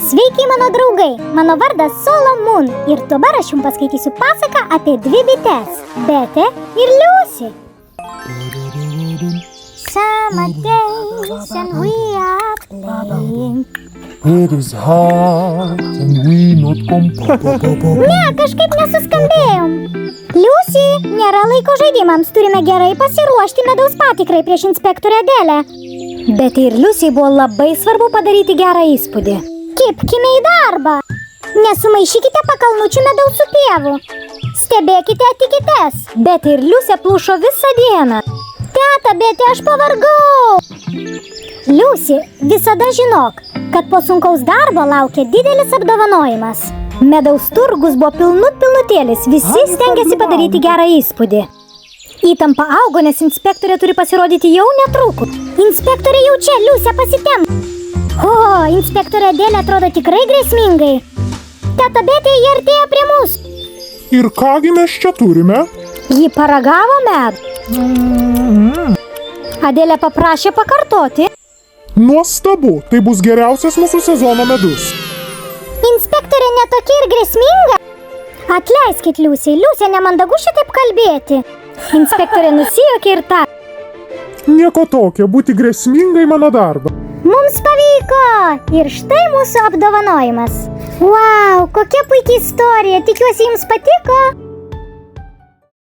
Sveiki, mano draugai! Mano vardas Solomon ir dabar aš jums paskaitysiu pasaką apie dvi bites – Betę ir Liusi. Summer days and we are playing. It is hot and we not Ne, kažkaip nesuskambėjom. Liusi, nėra laiko žaidimams, turime gerai pasiruošti medaus patikrai prieš inspektorę Adelę. Bet ir Liusiai buvo labai svarbu padaryti gerą įspūdį. Kibkime į darbą. Nesumaišykite pakalnučių medaus su pievų. Stebėkite etikites. Bet ir Liusė plušo visą dieną. Teta, Betė, aš pavargau. Liusi, visada žinok, kad po sunkaus darbo laukia didelis apdovanojimas. Medaus turgus buvo pilnutėlis, visi stengiasi padaryti gerą įspūdį. Įtampa augo, nes inspektorė turi pasirodyti jau netrukus. Inspektorė jau čia, Liusė, pasitemp. O, inspektorė Adelė atrodo tikrai grėsmingai. Teta Betė, jie artėja prie mūsų. Ir kągi mes čia turime? Ji paragavo medų. Adelė paprašė pakartoti. Nuostabu, tai bus geriausias mūsų sezono medus. Inspektorė netokia ir grėsminga. Atleiskit, Liusiai, Liusė nemandagu šitaip kalbėti. Inspektorė nusijuokė ir ta. Nieko tokio, būti grėsmingai mano darbą. Mums pavyko! Ir štai mūsų apdovanojimas. Vau, kokia puikia istorija, tikiuosi jums patiko.